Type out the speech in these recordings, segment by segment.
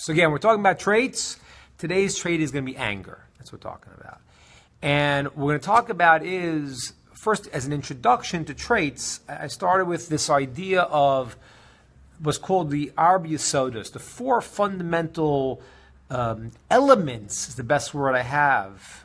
So again, we're talking about traits. Today's trait is going to be anger. That's what we're talking about. And what we're going to talk about is, first, as an introduction to traits, I started with this idea of what's called the Arba Yesodus, the four fundamental elements is the best word I have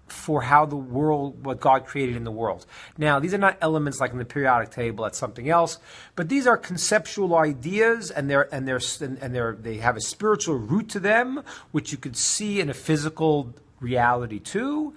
for how the world, what God created in the world. Now, these are not elements like in the periodic table, that's something else, but these are conceptual ideas, and they have a spiritual root to them, which you could see in a physical reality too,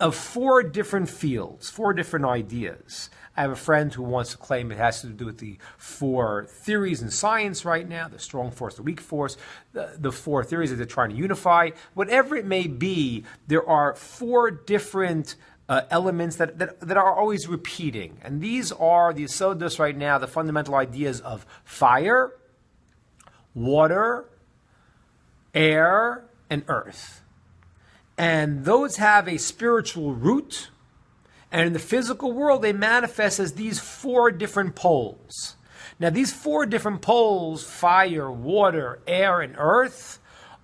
of four different fields, four different ideas. I have a friend who wants to claim it has to do with the four theories in science right now, the strong force, the weak force, the four theories that they're trying to unify. Whatever it may be, there are four different elements that are always repeating. And these are the Yesodus right now, the fundamental ideas of fire, water, air, and earth. And those have a spiritual root. And in the physical world, they manifest as these four different poles. Now, these four different poles, fire, water, air, and earth,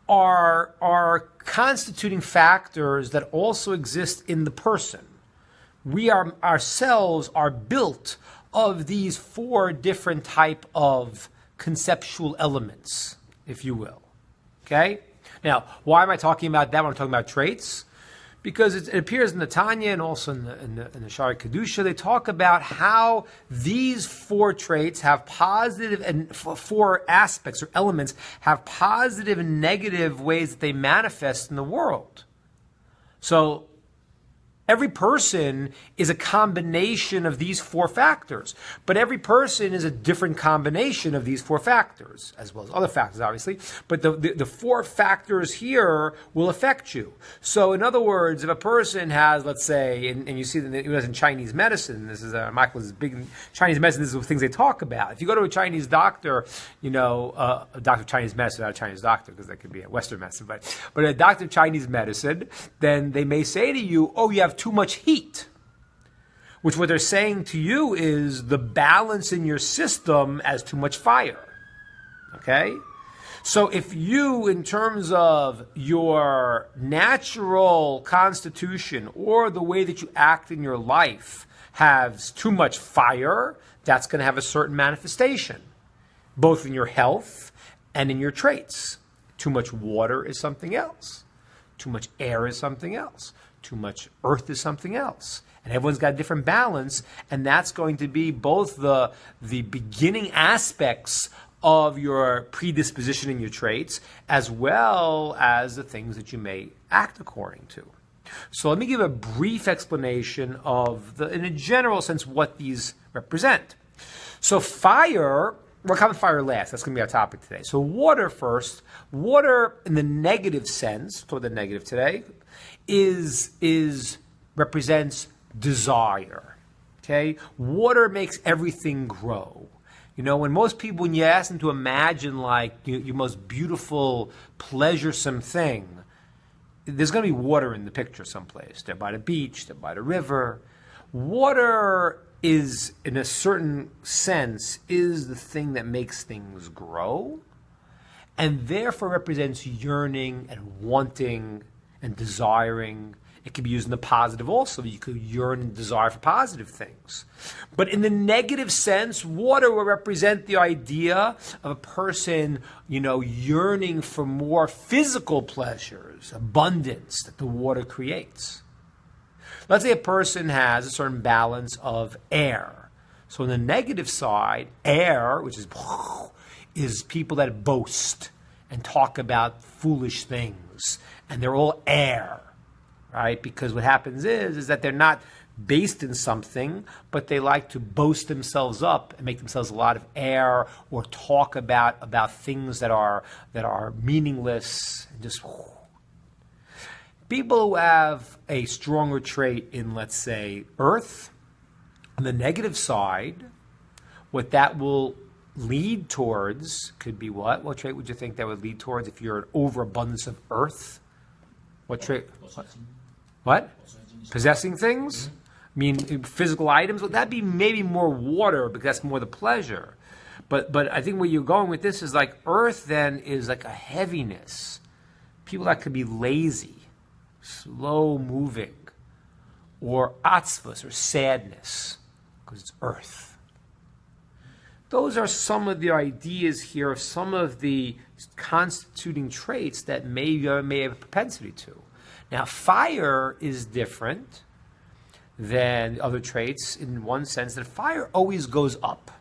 are constituting factors that also exist in the person. We ourselves are built of these four different type of conceptual elements, if you will. Okay? Now, why am I talking about that when I'm talking about traits? Because it appears in the Tanya and also in the Shari Kedusha, they talk about how these four traits have positive, and four aspects or elements have positive and negative ways that they manifest in the world. So every person is a combination of these four factors, but every person is a different combination of these four factors, as well as other factors, obviously. But the four factors here will affect you. So, in other words, if a person has, let's say, and you see that it was in Chinese medicine, this is Michael's big in Chinese medicine. This is the things they talk about. If you go to a Chinese doctor, a doctor of Chinese medicine, not a Chinese doctor, because that could be a Western medicine, but a doctor of Chinese medicine, then they may say to you, "Oh, you have too much heat," which what they're saying to you is the balance in your system as too much fire. Okay? So if you, in terms of your natural constitution or the way that you act in your life, has too much fire, that's going to have a certain manifestation, both in your health and in your traits. Too much water is something else. Too much air is something else. Too much earth is something else. And everyone's got a different balance, and that's going to be both the beginning aspects of your predisposition in your traits, as well as the things that you may act according to. So let me give a brief explanation of, in a general sense, what these represent. So fire, we'll come to fire last. That's going to be our topic today. So water first. Water, in the negative sense, toward the negative today, represents desire. Okay? Water makes everything grow. You know, when most people, when you ask them to imagine like your most beautiful, pleasuresome thing, there's going to be water in the picture someplace. They're by the beach, they're by the river. Water is, in a certain sense, is the thing that makes things grow, and therefore represents yearning and wanting and desiring. It can be used in the positive also. You could yearn and desire for positive things. But in the negative sense, water will represent the idea of a person, yearning for more physical pleasures, abundance that the water creates. Let's say a person has a certain balance of air. So on the negative side, air, which is people that boast and talk about foolish things, and they're all air. Right? Because what happens is that they're not based in something, but they like to boast themselves up and make themselves a lot of air, or talk about things that are meaningless, and just people who have a stronger trait in, let's say, earth, on the negative side, what that will lead towards could be what? What trait would you think that would lead towards if you're an overabundance of earth? What trait? What? Possessing things? I mean, physical items? Would that be maybe more water, because that's more the pleasure? But I think where you're going with this is like earth then is like a heaviness. People that could be lazy, slow moving, or atzvus, or sadness, because it's earth. Those are some of the ideas here of some of the constituting traits that may have a propensity to. Now, fire is different than other traits in one sense that fire always goes up.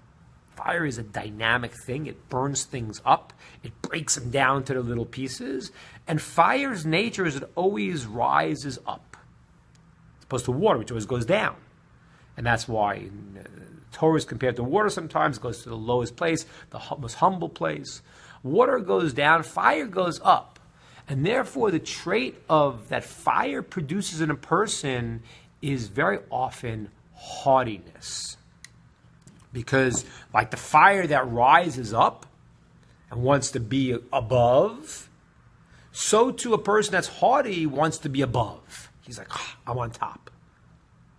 Fire is a dynamic thing. It burns things up. It breaks them down to their little pieces. And fire's nature is it always rises up. As opposed to water, which always goes down. And that's why Torah is compared to water sometimes. It goes to the lowest place, the most humble place. Water goes down, fire goes up. And therefore, the trait of that fire produces in a person is very often haughtiness. Because like the fire that rises up and wants to be above, so too a person that's haughty wants to be above. He's like, I'm on top.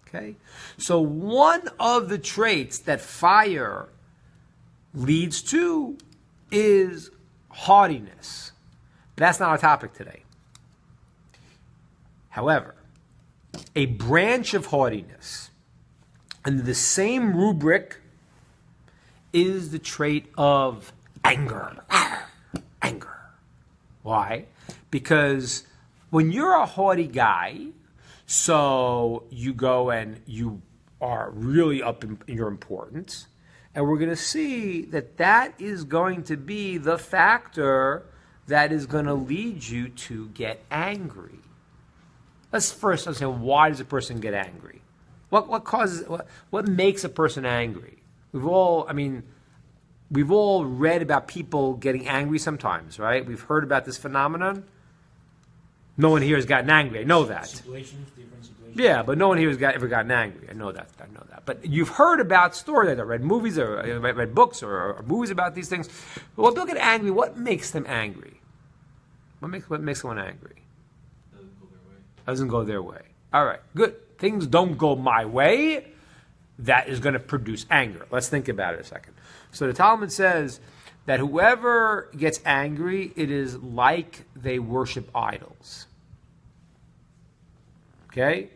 Okay? So one of the traits that fire leads to is haughtiness. But that's not our topic today. However, a branch of haughtiness under the same rubric is the trait of anger. Anger. Why? Because when you're a haughty guy, so you go and you are really up in your importance, and we're going to see that that is going to be the factor that is going to lead you to get angry. Let's first understand, why does a person get angry? What makes a person angry? We've all read about people getting angry sometimes, right? We've heard about this phenomenon. No one here has gotten angry. I know that. Different situations. Yeah, but no one here has ever gotten angry. I know that. But you've heard about stories like that, read movies or read books or movies about these things. But when people get angry, what makes them angry? What makes someone angry? Doesn't go their way. All right, good. Things don't go my way. That is going to produce anger. Let's think about it a second. So the Talmud says that whoever gets angry, it is like they worship idols. Okay?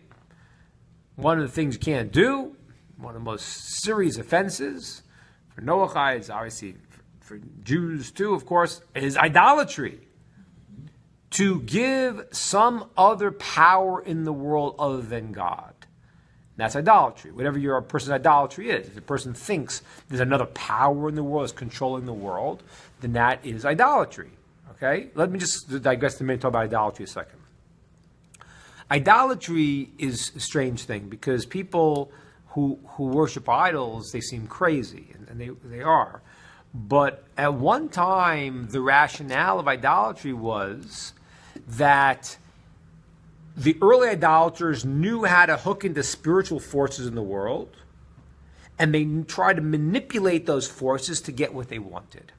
One of the things you can't do, one of the most serious offenses for Noahide, obviously for Jews too, of course, is idolatry. To give some other power in the world other than God. That's idolatry. Whatever your person's idolatry is. If a person thinks there's another power in the world that's controlling the world, then that is idolatry. Okay? Let me just digress a minute and talk about idolatry a second. Idolatry is a strange thing because people who worship idols, they seem crazy, and they are. But at one time, the rationale of idolatry was that the early idolaters knew how to hook into spiritual forces in the world, and they tried to manipulate those forces to get what they wanted.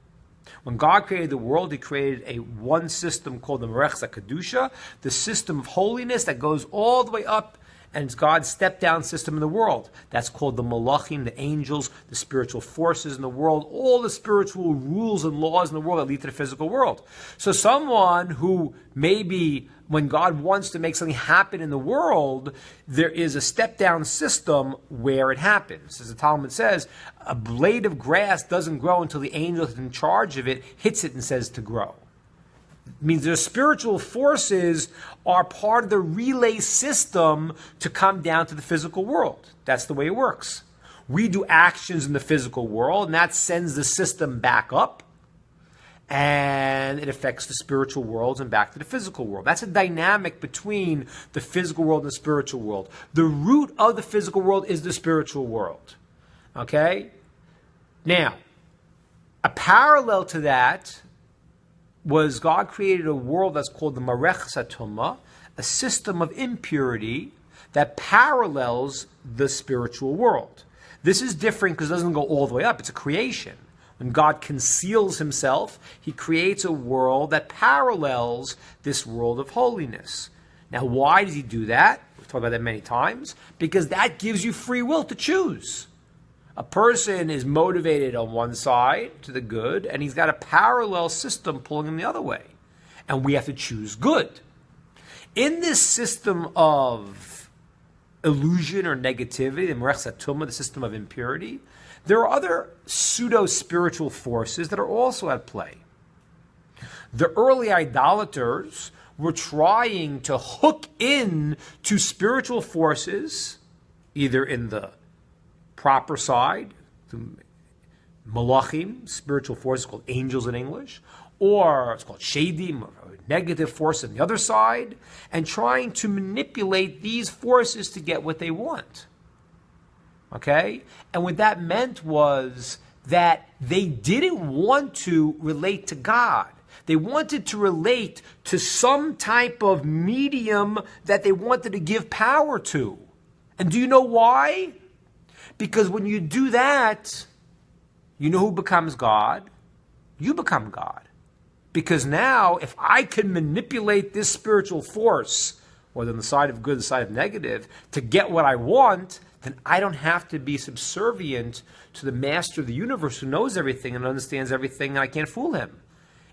When God created the world, He created one system called the Merech Kedusha, the system of holiness that goes all the way up, and it's God's step-down system in the world. That's called the Malachim, the angels, the spiritual forces in the world, all the spiritual rules and laws in the world that lead to the physical world. So someone who maybe, when God wants to make something happen in the world, there is a step-down system where it happens. As the Talmud says, a blade of grass doesn't grow until the angel that's in charge of it hits it and says to grow. It means the spiritual forces are part of the relay system to come down to the physical world. That's the way it works. We do actions in the physical world, and that sends the system back up, and it affects the spiritual worlds and back to the physical world. That's a dynamic between the physical world and the spiritual world. The root of the physical world is the spiritual world. Okay? Now, a parallel to that was God created a world that's called the Marech Satuma, a system of impurity that parallels the spiritual world. This is different because it doesn't go all the way up. It's a creation. When God conceals Himself, He creates a world that parallels this world of holiness. Now, why does He do that? We've talked about that many times. Because that gives you free will to choose. A person is motivated on one side to the good, and he's got a parallel system pulling him the other way. And we have to choose good. In this system of illusion or negativity, the Merech Satuma, the system of impurity, there are other pseudo-spiritual forces that are also at play. The early idolaters were trying to hook in to spiritual forces, either in the proper side, malachim, spiritual forces called angels in English, or it's called shadim, or negative force on the other side, and trying to manipulate these forces to get what they want. Okay? And what that meant was that they didn't want to relate to God. They wanted to relate to some type of medium that they wanted to give power to. And do you know why? Because when you do that, you know who becomes God? You become God. Because now, if I can manipulate this spiritual force, whether on the side of good, the side of negative, to get what I want, then I don't have to be subservient to the master of the universe who knows everything and understands everything, and I can't fool him.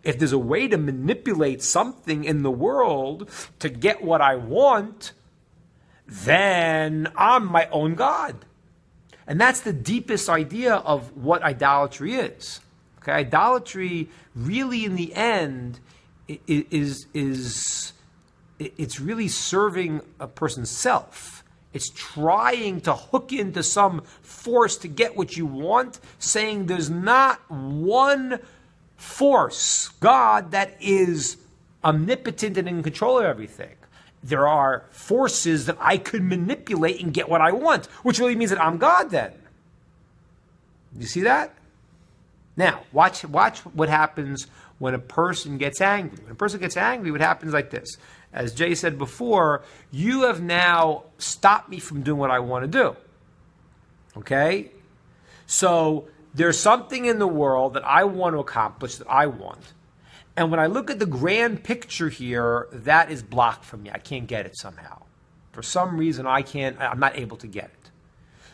If there's a way to manipulate something in the world to get what I want, then I'm my own God. And that's the deepest idea of what idolatry is. Okay, idolatry really, in the end, it's really serving a person's self. It's trying to hook into some force to get what you want, saying there's not one force, God, that is omnipotent and in control of everything. There are forces that I could manipulate and get what I want, which really means that I'm God then. You see that? Now, watch what happens when a person gets angry. When a person gets angry, what happens like this. As Jay said before, you have now stopped me from doing what I want to do. Okay? So there's something in the world that I want to accomplish, that I want. And when I look at the grand picture here, that is blocked from me. I can't get it somehow. For some reason, I'm not able to get it.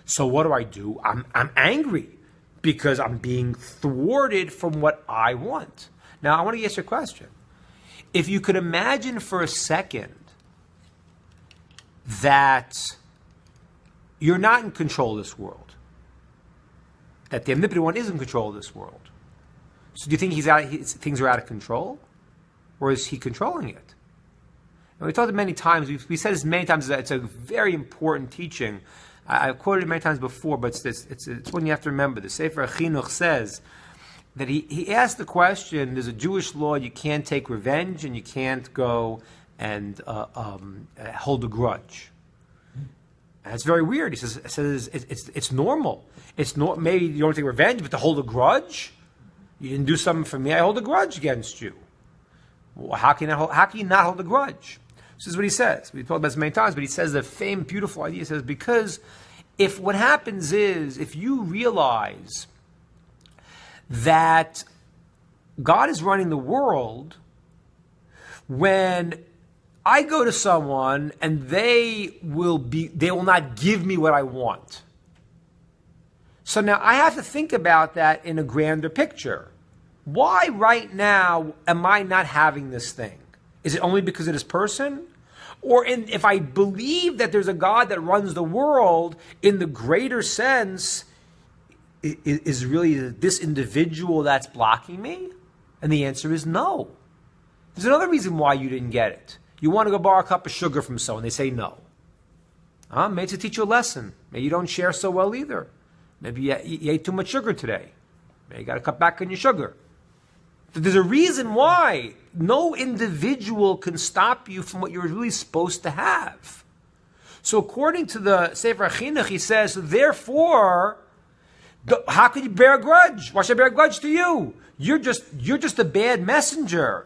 So what do? I'm angry because I'm being thwarted from what I want. Now, I want to ask you a question. If you could imagine for a second that you're not in control of this world, that the omnipotent one is in control of this world, so do you think things are out of control? Or is he controlling it? And we talked many times, we said this many times, that it's a very important teaching. I've quoted it many times before, but it's one you have to remember. The Sefer Chinuch says that he asked the question, there's a Jewish law, you can't take revenge and you can't go and hold a grudge. And it's very weird. He says it's normal. Maybe you don't take revenge, but to hold a grudge? You didn't do something for me, I hold a grudge against you. Well, how can you not hold a grudge? This is what he says. We've talked about this many times, but he says the famed, beautiful idea. He says, because if what happens is, if you realize that God is running the world, when I go to someone and they will not give me what I want. So now I have to think about that in a grander picture. Why right now am I not having this thing? Is it only because of this person? Or if I believe that there's a God that runs the world in the greater sense, is really this individual that's blocking me? And the answer is no. There's another reason why you didn't get it. You want to go borrow a cup of sugar from someone, they say no. Maybe to teach you a lesson. Maybe you don't share so well either. Maybe you ate too much sugar today. Maybe you got to cut back on your sugar. But there's a reason why no individual can stop you from what you're really supposed to have. So according to the Sefer Chinuch, he says, therefore, how can you bear a grudge? Why should I bear a grudge to you? You're just a bad messenger.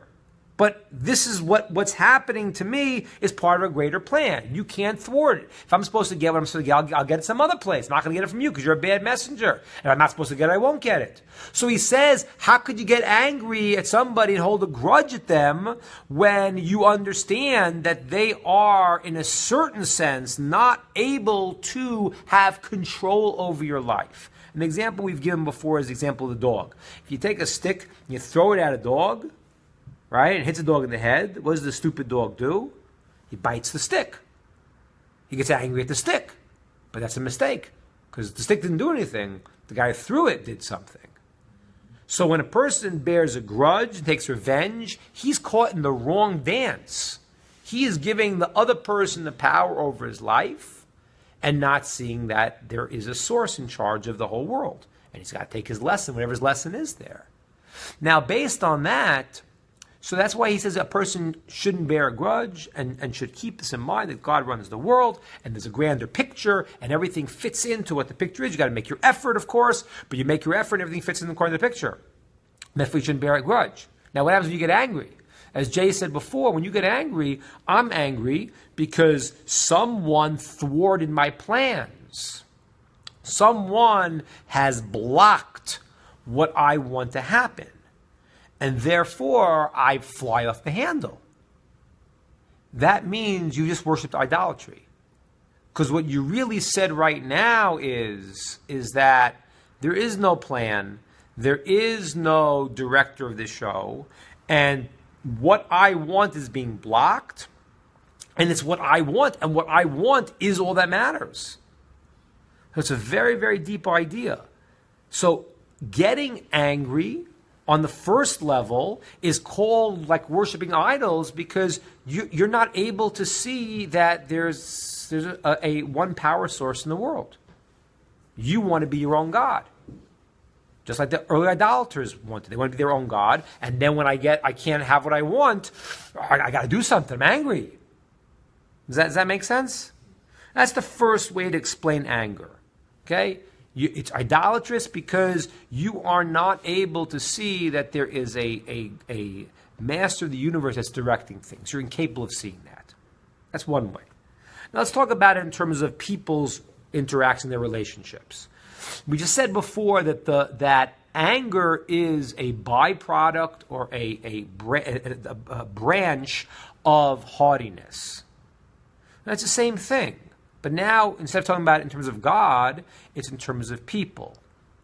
But this is what's happening to me is part of a greater plan. You can't thwart it. If I'm supposed to get what I'm supposed to get, I'll get it some other place. I'm not going to get it from you because you're a bad messenger. And I'm not supposed to get it, I won't get it. So he says, how could you get angry at somebody and hold a grudge at them when you understand that they are, in a certain sense, not able to have control over your life? An example we've given before is the example of the dog. If you take a stick and you throw it at a dog, right, and hits a dog in the head, what does the stupid dog do? He bites the stick. He gets angry at the stick. But that's a mistake, because the stick didn't do anything. The guy who threw it did something. So when a person bears a grudge and takes revenge, he's caught in the wrong dance. He is giving the other person the power over his life and not seeing that there is a source in charge of the whole world. And he's got to take his lesson, whatever his lesson is there. Now, based on that, so that's why he says a person shouldn't bear a grudge and should keep this in mind, that God runs the world and there's a grander picture and everything fits into what the picture is. You got to make your effort, of course, but you make your effort and everything fits in according to the picture. And therefore you shouldn't bear a grudge. Now, what happens when you get angry? As Jay said before, when you get angry, I'm angry because someone thwarted my plans. Someone has blocked what I want to happen. And therefore, I fly off the handle. That means you just worshipped idolatry. Because what you really said right now is that there is no plan, there is no director of the show, and what I want is being blocked, and it's what I want, and what I want is all that matters. So it's a very, very deep idea. So getting angry on the first level is called like worshiping idols, because you're not able to see that there's a one power source in the world. You want to be your own God. Just like the early idolaters wanted. They want to be their own God. And then when I can't have what I want, I got to do something. I'm angry. Does that make sense? That's the first way to explain anger. Okay? It's idolatrous because you are not able to see that there is a master of the universe that's directing things. You're incapable of seeing that. That's one way. Now let's talk about it in terms of people's interaction, their relationships. We just said before that anger is a byproduct or a branch of haughtiness. That's the same thing. But now, instead of talking about it in terms of God, it's in terms of people.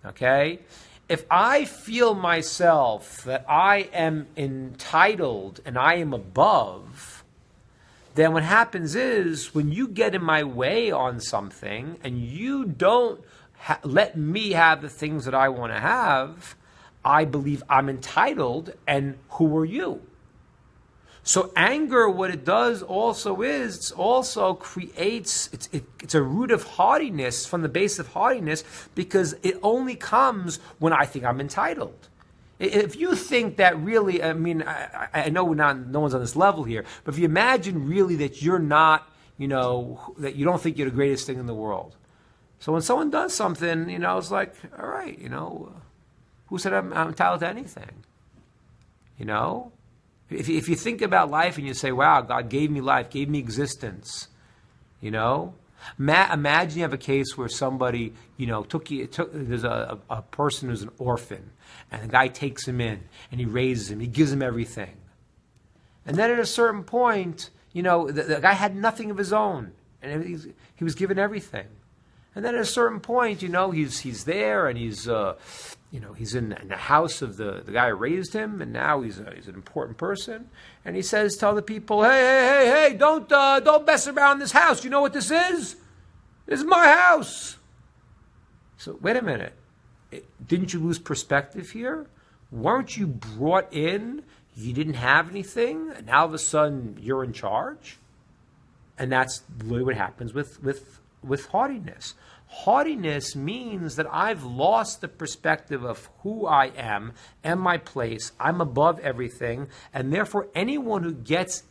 Okay? If I feel myself that I am entitled and I am above, then what happens is when you get in my way on something and you don't let me have the things that I want to have, I believe I'm entitled, and who are you? So anger, what it does also is, it also creates, it's a root of haughtiness, from the base of haughtiness, because it only comes when I think I'm entitled. If you think that really, I mean, I know no one's on this level here, but if you imagine really that you're not, that you don't think you're the greatest thing in the world. So when someone does something, it's like, all right, who said I'm entitled to anything? If you think about life and you say, wow, God gave me life, gave me existence, imagine you have a case where somebody, there's a person who's an orphan, and the guy takes him in, and he raises him, he gives him everything. And then at a certain point, the guy had nothing of his own, and he was given everything. And then at a certain point, he's there, and he's in the house of the guy who raised him, and now he's an important person. And he says to other people, hey, don't mess around this house. You know what this is? This is my house. So wait a minute. Didn't you lose perspective here? Weren't you brought in? You didn't have anything, and now all of a sudden you're in charge? And that's really what happens with haughtiness. Haughtiness means that I've lost the perspective of who I am and my place. I'm above everything, and therefore anyone who gets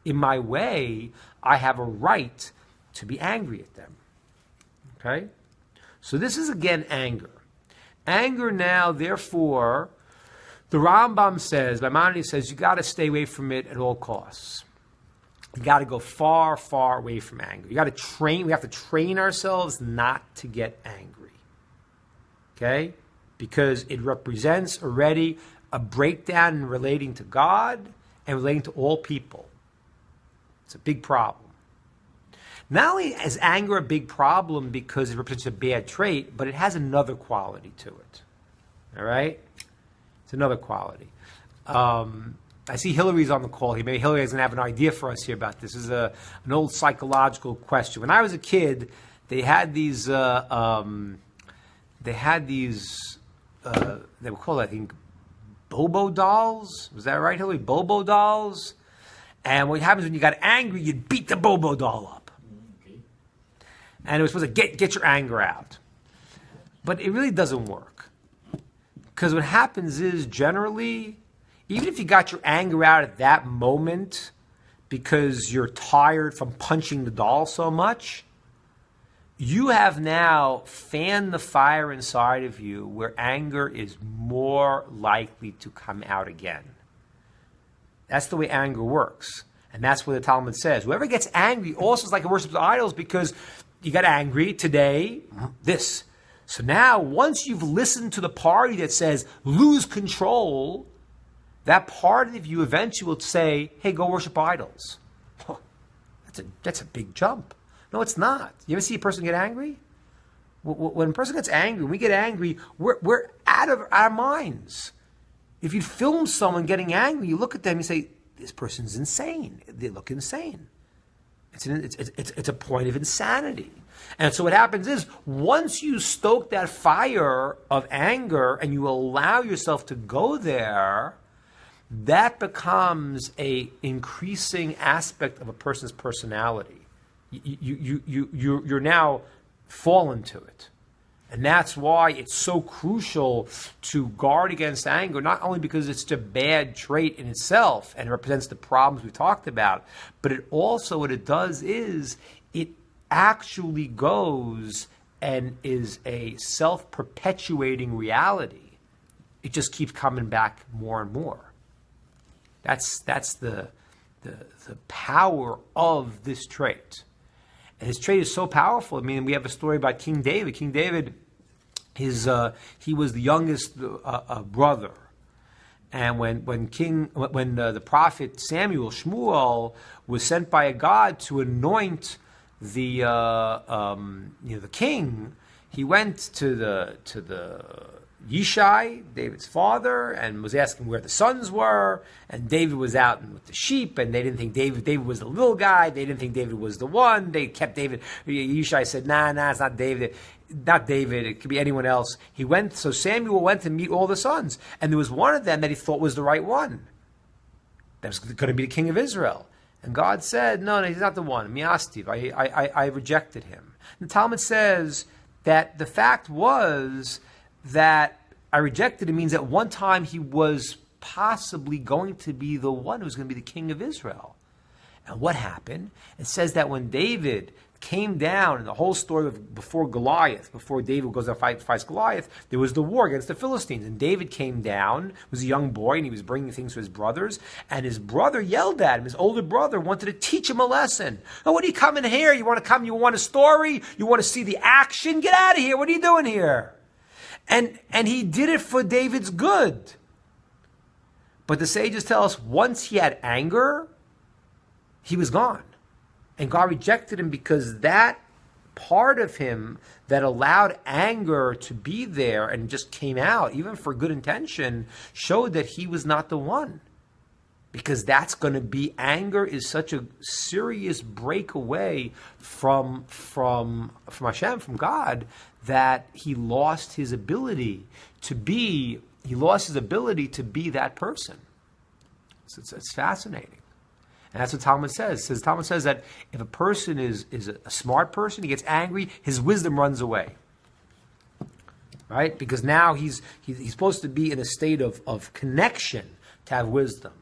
in my way, I have a right to be angry at them. Okay? So this is again anger. Anger now, therefore, the Rambam says, Maimonides says, you got to stay away from it at all costs. You got to go far, far away from anger. We have to train ourselves not to get angry. Okay? Because it represents already a breakdown in relating to God and relating to all people. It's a big problem. Not only is anger a big problem because it represents a bad trait, but it has another quality to it. All right? It's another quality. I see Hillary's on the call here. Maybe Hillary is going to have an idea for us here about this. This is an old psychological question. When I was a kid, they had these, they were called, I think, Bobo dolls. Was that right, Hillary? Bobo dolls. And what happens when you got angry, you'd beat the Bobo doll up. And it was supposed to get your anger out. But it really doesn't work. Because what happens is, generally, even if you got your anger out at that moment because you're tired from punching the doll so much, you have now fanned the fire inside of you where anger is more likely to come out again. That's the way anger works. And that's what the Talmud says. Whoever gets angry also is like a worships idols because you got angry today, this. So now, once you've listened to the party that says, lose control, that part of you eventually will say, hey, go worship idols. That's a big jump. No, it's not. You ever see a person get angry? When a person gets angry, when we get angry, we're out of our minds. If you film someone getting angry, you look at them and say, this person's insane. They look insane. It's a point of insanity. And so what happens is, once you stoke that fire of anger and you allow yourself to go there, that becomes a increasing aspect of a person's personality. You're now fallen to it. And that's why it's so crucial to guard against anger, not only because it's a bad trait in itself and it represents the problems we talked about, but it also, what it does is, it actually goes and is a self-perpetuating reality. It just keeps coming back more and more. That's the power of this trait. And his trait is so powerful. I mean, we have a story about King David. King David, he was the youngest brother, and when the prophet Shmuel was sent by a God to anoint the king, he went to the Yishai, David's father, and was asking where the sons were, and David was out with the sheep, and they didn't think David was the little guy, they didn't think David was the one, they kept David. Yishai said, nah, it's not David, it could be anyone else. So Samuel went to meet all the sons, and there was one of them that he thought was the right one, that was going to be the king of Israel. And God said, no, he's not the one, miastiv, I rejected him. And the Talmud says that the fact was that I rejected him means that one time he was possibly going to be the one who was going to be the king of Israel. And what happened? It says that when David came down, in the whole story of before David goes out and fights Goliath, there was the war against the Philistines. And David came down, was a young boy, and he was bringing things to his brothers. And his brother yelled at him. His older brother wanted to teach him a lesson. Oh, what are you coming here? You want to come? You want a story? You want to see the action? Get out of here. What are you doing here? And he did it for David's good. But the sages tell us once he had anger, he was gone. And God rejected him because that part of him that allowed anger to be there and just came out, even for good intention, showed that he was not the one. Because that's going to be, anger is such a serious breakaway from Hashem, from God, that he lost his ability to be that person. So it's fascinating. And that's what Talmud says. Talmud says that if a person is a smart person, he gets angry, his wisdom runs away. Right? Because now he's supposed to be in a state of connection to have wisdom.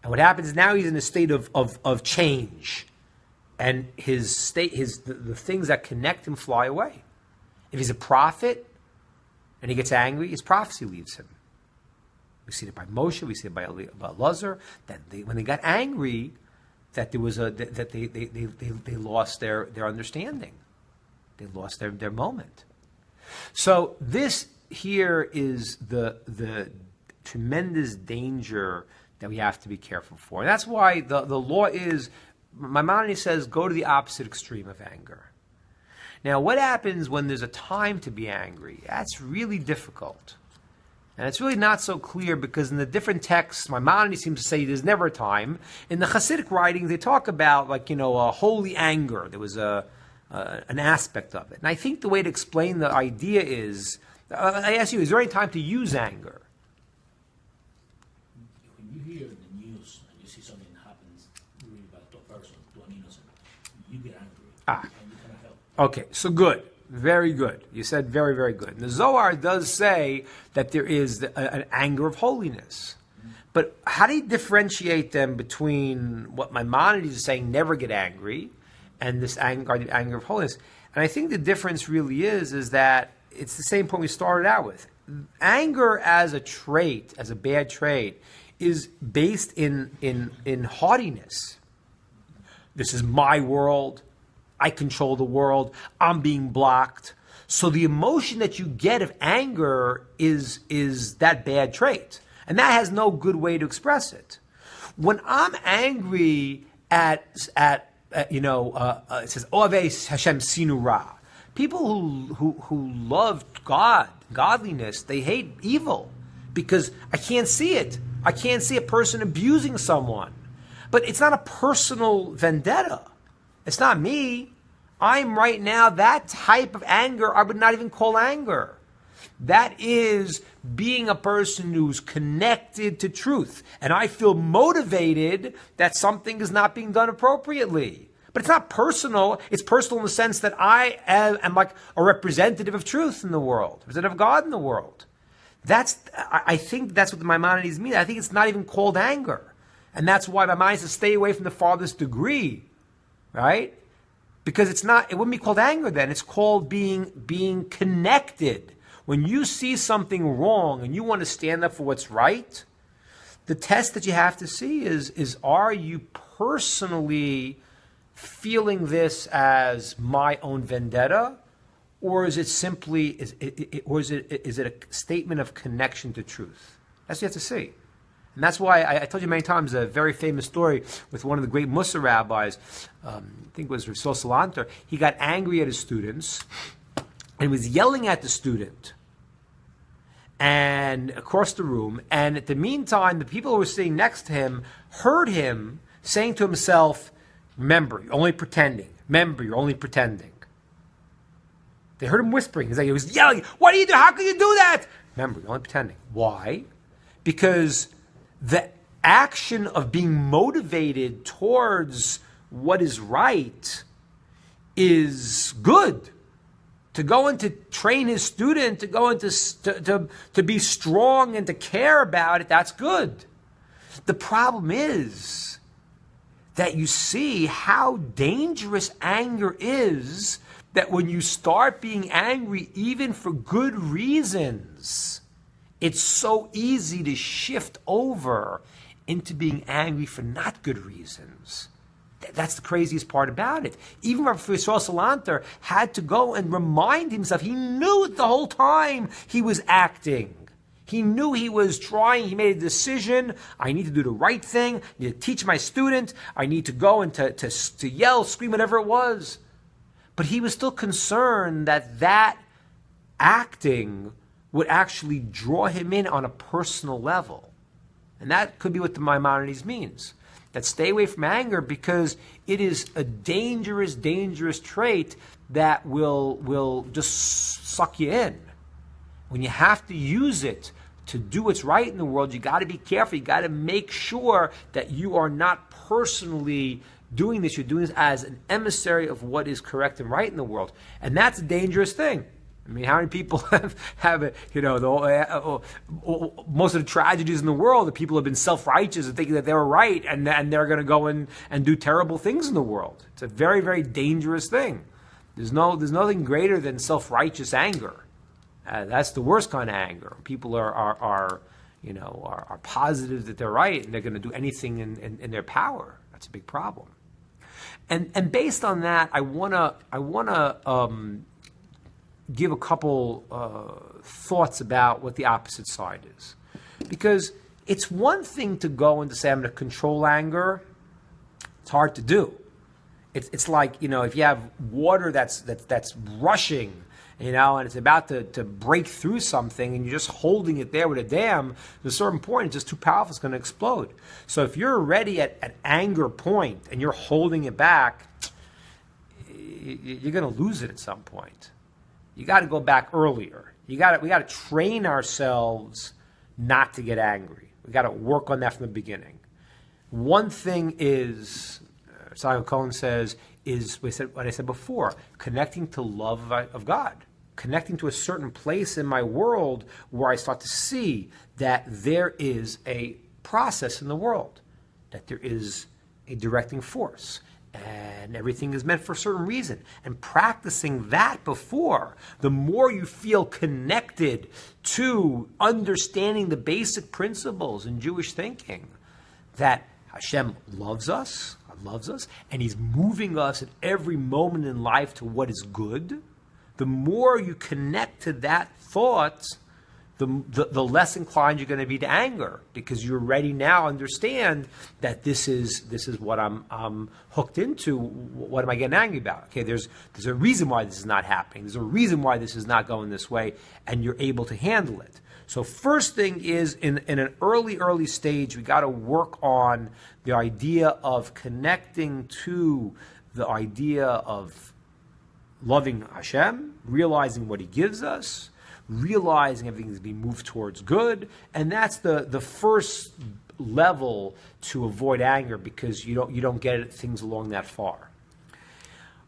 And what happens is now he's in a state of change. And the things that connect him fly away. If he's a prophet and he gets angry, his prophecy leaves him. We see it by Moshe, we see it by Elazar, that when they got angry, that there was they lost their understanding. They lost their moment. So this here is the tremendous danger that we have to be careful for. And that's why the law is, Maimonides says, go to the opposite extreme of anger. Now, what happens when there's a time to be angry? That's really difficult. And it's really not so clear because in the different texts, Maimonides seems to say there's never a time. In the Hasidic writings, they talk about, a holy anger. There was an aspect of it. And I think the way to explain the idea is, I ask you, is there any time to use anger? When you hear the news and you see something happens really bad to a person, to an innocent, you get angry. And you cannot help. Okay, so good. Very good. You said very, very good. And the Zohar does say that there is an anger of holiness. But how do you differentiate them between what Maimonides is saying, never get angry, and this anger, the anger of holiness? And I think the difference really is that it's the same point we started out with. Anger as a trait, as a bad trait, is based in haughtiness. This is my world. I control the world. I'm being blocked. So the emotion that you get of anger is that bad trait. And that has no good way to express it. When I'm angry it says, Oaves Hashem Sinu Ra. People who love God, godliness, they hate evil because I can't see it. I can't see a person abusing someone. But it's not a personal vendetta. It's not me. I'm right now, that type of anger, I would not even call anger. That is being a person who's connected to truth. And I feel motivated that something is not being done appropriately. But it's not personal. It's personal in the sense that I am like a representative of truth in the world, representative of God in the world. I think that's what the Maimonides mean. I think it's not even called anger. And that's why Maimonides says stay away from the farthest degree, right? Because it wouldn't be called anger then. It's called being connected. When you see something wrong and you want to stand up for what's right, the test that you have to see is are you personally feeling this as my own vendetta, or is it simply is it a statement of connection to truth? That's what you have to see. And that's why I told you many times a very famous story with one of the great Mussar rabbis, I think it was Rav Salanter. He got angry at his students and was yelling at the student and across the room. And at the meantime, the people who were sitting next to him heard him saying to himself, remember, you're only pretending. Remember, you're only pretending. They heard him whispering. He was yelling, what do you do? How can you do that? Remember, you're only pretending. Why? Because the action of being motivated towards what is right is good. To go and to train his student, to go and to be strong and to care about it, that's good. The problem is that you see how dangerous anger is, that when you start being angry, even for good reasons, it's so easy to shift over into being angry for not good reasons. That's the craziest part about it. Even Rav Salanter had to go and remind himself. He knew it the whole time he was acting. He knew he was trying. He made a decision. I need to do the right thing. I need to teach my student. I need to go and to yell, scream, whatever it was. But he was still concerned that acting would actually draw him in on a personal level. And that could be what the Maimonides means. That stay away from anger because it is a dangerous, dangerous trait that will just suck you in. When you have to use it to do what's right in the world, you got to be careful. You got to make sure that you are not personally doing this. You're doing this as an emissary of what is correct and right in the world. And that's a dangerous thing. I mean, how many people have most of the tragedies in the world, the people have been self-righteous and thinking that they were right, and they're going to go and do terrible things in the world. It's a very, very dangerous thing. There's nothing greater than self-righteous anger. That's the worst kind of anger. People are positive that they're right, and they're going to do anything in their power. That's a big problem. And based on that, I wanna give a couple thoughts about what the opposite side is. Because it's one thing to go and to say, I'm going to control anger. It's hard to do. It's like, if you have water that's rushing, and it's about to break through something, and you're just holding it there with a dam, at a certain point, it's just too powerful, it's going to explode. So if you're already at anger point and you're holding it back, you're going to lose it at some point. You got to go back earlier. We got to train ourselves not to get angry. We got to work on that from the beginning. One thing is, Simon Cohen says, is what I said before, connecting to love of God, connecting to a certain place in my world where I start to see that there is a process in the world, that there is a directing force, and everything is meant for a certain reason. And practicing that before, the more you feel connected to understanding the basic principles in Jewish thinking, that Hashem loves us, and He's moving us at every moment in life to what is good, the more you connect to that thought, the less inclined you're going to be to anger, because you already now understand that this is what I'm hooked into. What am I getting angry about? Okay, there's a reason why this is not happening. There's a reason why this is not going this way, and you're able to handle it. So first thing is, in an early stage, we got to work on the idea of connecting to the idea of loving Hashem, realizing what He gives us, realizing everything is being moved towards good, and that's the first level to avoid anger, because you don't get at things along that far.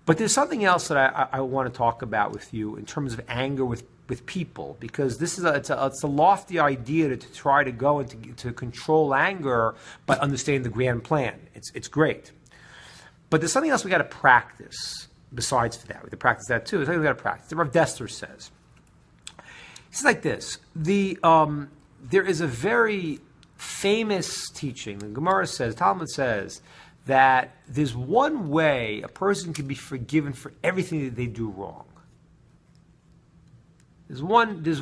But there's something else that I want to talk about with you in terms of anger with people, because this is it's a lofty idea to try to go and to control anger by understanding the grand plan. It's great, but there's something else we got to practice besides that. We have to practice that too. There's something we got to practice. The Rav Dessler says. It's like this. There is a very famous teaching. The Gemara says, Talmud says, that there's one way a person can be forgiven for everything that they do wrong. There's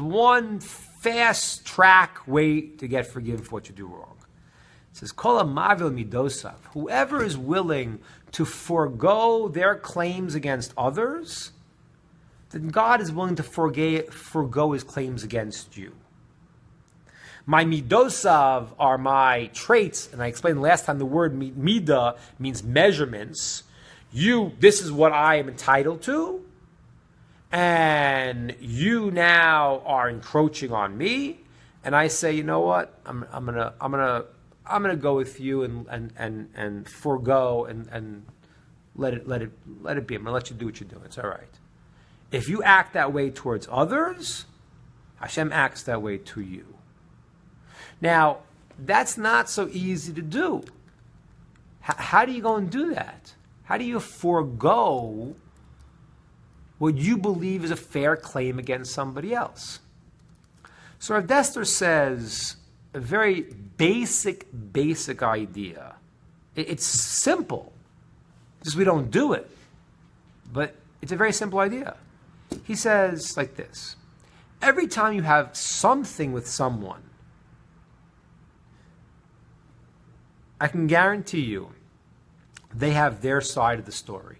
one fast track way to get forgiven for what you do wrong. It says, Kol ha'mavil midosav. Whoever is willing to forego their claims against others, then God is willing to forgo His claims against you. My midosav are my traits, and I explained last time the word midah means measurements. This is what I am entitled to, and you now are encroaching on me, and I say, you know what? I'm gonna go with you and forgo and let it be. I'm gonna let you do what you're doing. It's all right. If you act that way towards others, Hashem acts that way to you. Now, that's not so easy to do. How do you go and do that? How do you forego what you believe is a fair claim against somebody else? So Rav Dessler says a very basic idea. It's simple, just we don't do it. But it's a very simple idea. He says like this: every time you have something with someone, I can guarantee you they have their side of the story.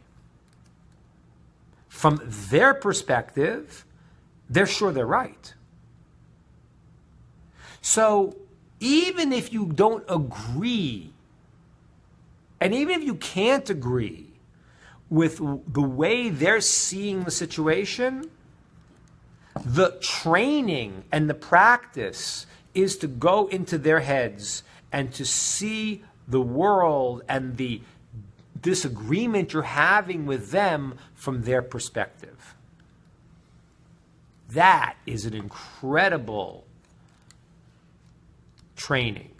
From their perspective, they're sure they're right. So even if you don't agree, and even if you can't agree with the way they're seeing the situation, the training and the practice is to go into their heads and to see the world and the disagreement you're having with them from their perspective. That is an incredible training.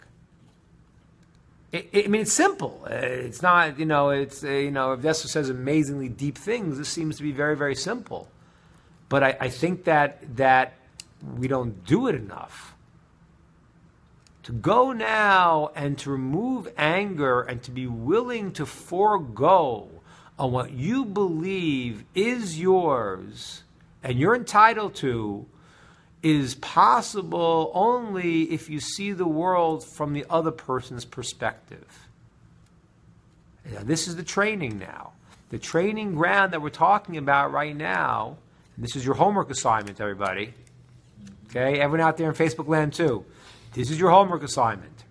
I mean, it's simple. It's not, if Dessler says amazingly deep things, this seems to be very, very simple. But I think that we don't do it enough. To go now and to remove anger and to be willing to forego on what you believe is yours and you're entitled to is possible only if you see the world from the other person's perspective. Now, this is the training now. The training ground that we're talking about right now, and this is your homework assignment, everybody. Okay, everyone out there in Facebook land too. This is your homework assignment.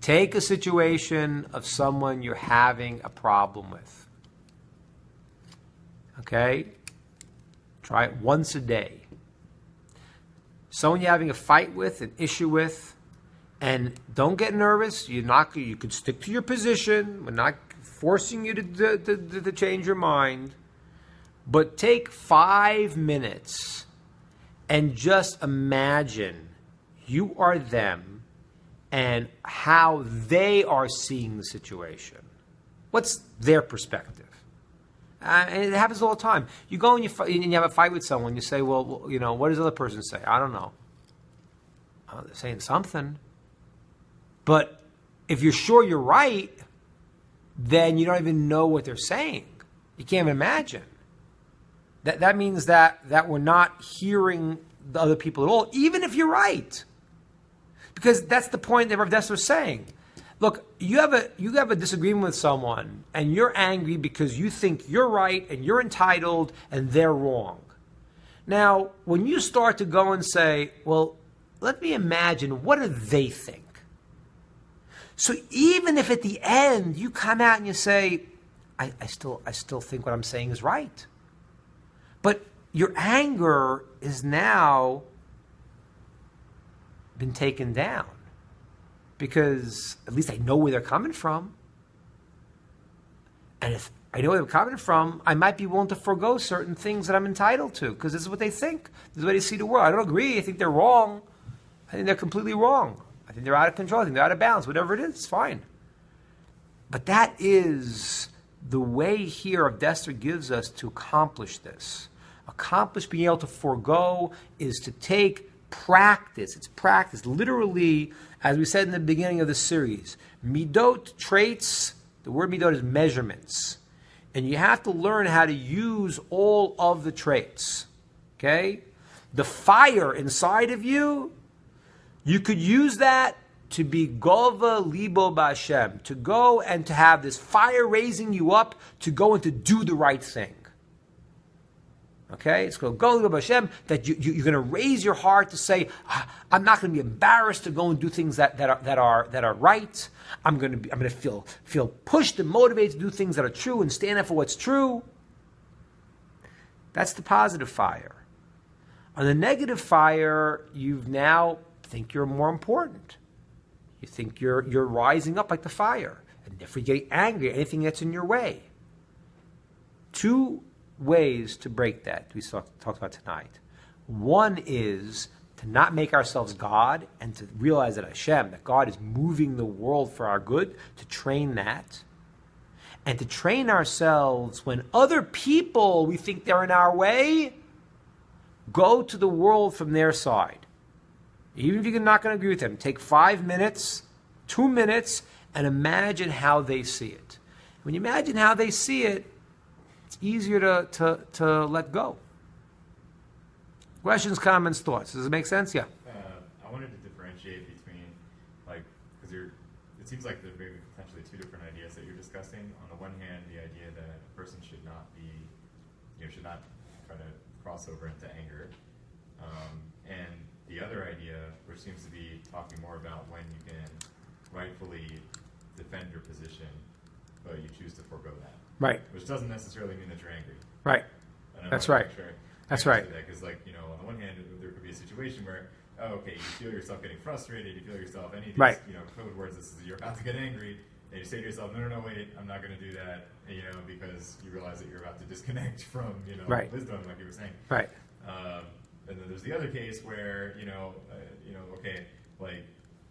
Take a situation of someone you're having a problem with. Okay? Try it once a day. Someone you're having a fight with, an issue with, and don't get nervous. You can stick to your position. We're not forcing you to change your mind. But take 5 minutes and just imagine you are them and how they are seeing the situation. What's their perspective? And it happens all the time. You go and you have a fight with someone. You say, well, what does the other person say? I don't know. They're saying something. But if you're sure you're right, then you don't even know what they're saying. You can't even imagine. That means that we're not hearing the other people at all, even if you're right. Because that's the point that Rav Dessler is saying. Look, you have a disagreement with someone, and you're angry because you think you're right and you're entitled and they're wrong. Now, when you start to go and say, well, let me imagine, what do they think? So even if at the end you come out and you say, I still think what I'm saying is right. But your anger is now been taken down because at least I know where they're coming from. And if I know where they're coming from, I might be willing to forego certain things that I'm entitled to because this is what they think. This is the way they see the world. I don't agree. I think they're wrong. I think they're completely wrong. I think they're out of control. I think they're out of bounds. Whatever it is, it's fine. But that is the way here of Dessler gives us to accomplish this. Accomplish being able to forego is to take practice. It's practice. Literally, as we said in the beginning of the series, midot, traits, the word midot is measurements. And you have to learn how to use all of the traits. Okay? The fire inside of you, you could use that to be gova libo b'Hashem, to go and to have this fire raising you up to go and to do the right thing. Okay, it's called Go Libo Hashem, that you're going to raise your heart to say, I'm not going to be embarrassed to go and do things that are right. I'm going to feel pushed and motivated to do things that are true and stand up for what's true. That's the positive fire. On the negative fire, you now think you're more important. You think you're rising up like the fire, and therefore you get angry at anything that's in your way. Two ways to break that we talked about tonight. One is to not make ourselves God and to realize that Hashem, that God is moving the world for our good, to train that. And to train ourselves when other people, we think they're in our way, go to the world from their side. Even if you're not going to agree with them, take 5 minutes, 2 minutes, and imagine how they see it. When you imagine how they see it, it's easier to let go. Questions, comments, thoughts. Does it make sense? Yeah. I wanted to differentiate between, because it seems like there may be potentially two different ideas that you're discussing. On the one hand, the idea that a person should not try to cross over into anger, and the other idea, which seems to be talking more about when you can rightfully defend your position, but you choose to forego that. Right. Which doesn't necessarily mean that you're angry. Right. That's right. That's right. Because, on the one hand, there could be a situation where, you feel yourself getting frustrated, you feel yourself, any of these, right. Code words, you're about to get angry, and you say to yourself, no, wait, I'm not going to do that, because you realize that you're about to disconnect from, right. wisdom, like you were saying. Right. And then there's the other case where,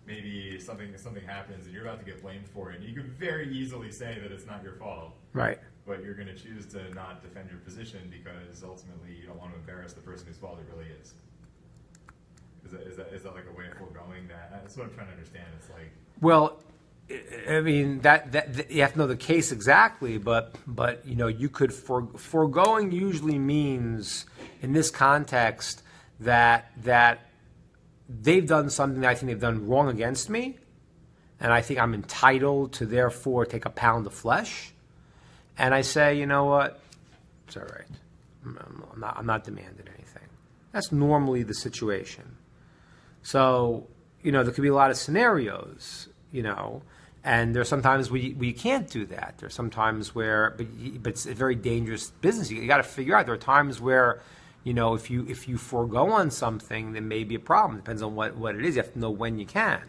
maybe something happens and you're about to get blamed for it, and you could very easily say that it's not your fault. Right. But you're going to choose to not defend your position because ultimately you don't want to embarrass the person whose fault it really is. Is that like a way of foregoing that? That's what I'm trying to understand. It's like, well, I mean that you have to know the case exactly, but you could foregoing usually means in this context that they've done something that I think they've done wrong against me, and I think I'm entitled to therefore take a pound of flesh, and I say, you know what, it's all right. I'm not demanding anything. That's normally the situation. So, there could be a lot of scenarios, and there's sometimes where you can't do that. There's sometimes where, but it's a very dangerous business. You got to figure out. There are times where, if you forego on something, there may be a problem. Depends on what it is. You have to know when you can.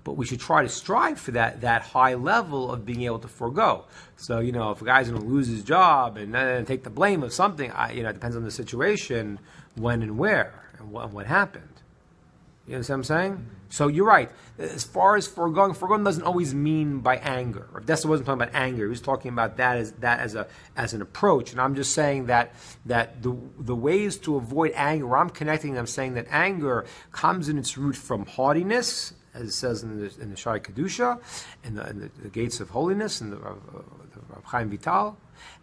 But we should try to strive for that high level of being able to forego. So, if a guy's going to lose his job and then take the blame of something, it depends on the situation, when and where, and what happened. You understand what I'm saying? So you're right. As far as foregoing doesn't always mean by anger. Rav Dessler wasn't talking about anger. He was talking about that as an approach. And I'm just saying that the ways to avoid anger, where I'm connecting, I'm saying that anger comes in its root from haughtiness, as it says in the Shari Kedusha, in the gates of holiness, in the Rav Chaim Vital.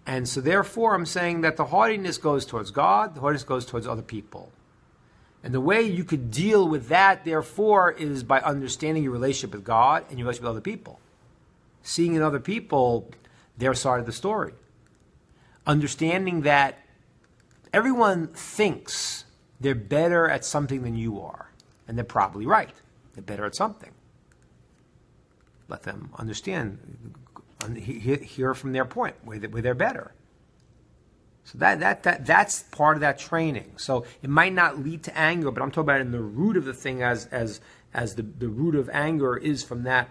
And so therefore I'm saying that the haughtiness goes towards God, the haughtiness goes towards other people. And the way you could deal with that, therefore, is by understanding your relationship with God and your relationship with other people. Seeing in other people their side of the story. Understanding that everyone thinks they're better at something than you are. And they're probably right. They're better at something. Let them understand, hear from their point, where they're better. So that's part of that training. So it might not lead to anger, but I'm talking about it in the root of the thing as the root of anger is from that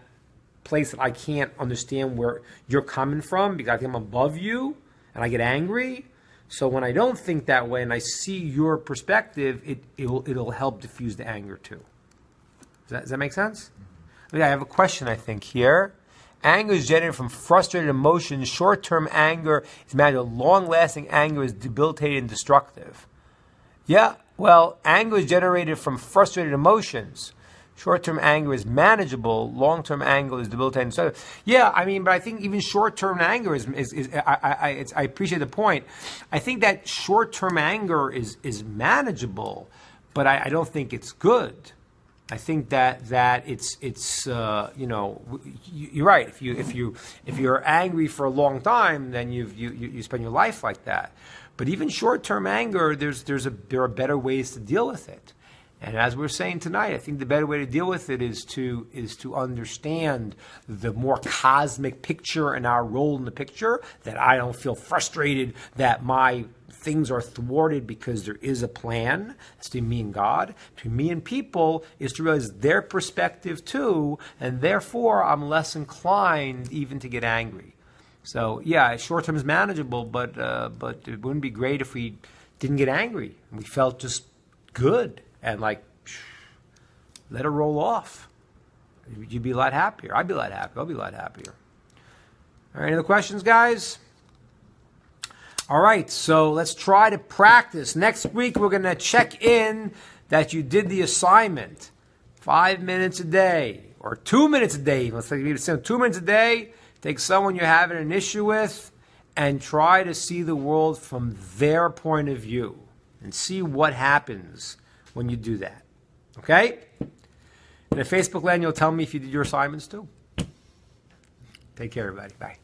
place that I can't understand where you're coming from because I think I'm above you and I get angry. So when I don't think that way and I see your perspective, it'll help diffuse the anger too. Does that make sense? I have a question, I think, here. Anger is generated from frustrated emotions. Short-term anger is manageable. Long-lasting anger is debilitating and destructive. Yeah, well, anger is generated from frustrated emotions. Short-term anger is manageable. Long-term anger is debilitating and destructive. Yeah, but I think even short-term anger is I appreciate the point. I think that short-term anger is manageable, but I don't think it's good. I think that it's you're right. If you're angry for a long time, then you spend your life like that. But even short-term anger, there are better ways to deal with it. And as we're saying tonight, I think the better way to deal with it is to understand the more cosmic picture and our role in the picture. That I don't feel frustrated that my things are thwarted because there is a plan. It's between me and God. Between me and people is to realize their perspective too, and therefore I'm less inclined even to get angry. So yeah, short term is manageable, but it wouldn't be great if we didn't get angry and we felt just good and let it roll off. You'd be a lot happier. I'd be a lot happier. I'll be a lot happier. All right, any other questions, guys? All right, so let's try to practice. Next week, we're going to check in that you did the assignment. 5 minutes a day, or 2 minutes a day. Let's say 2 minutes a day. Take someone you're having an issue with and try to see the world from their point of view and see what happens when you do that. Okay? In the Facebook land, you'll tell me if you did your assignments too. Take care, everybody. Bye.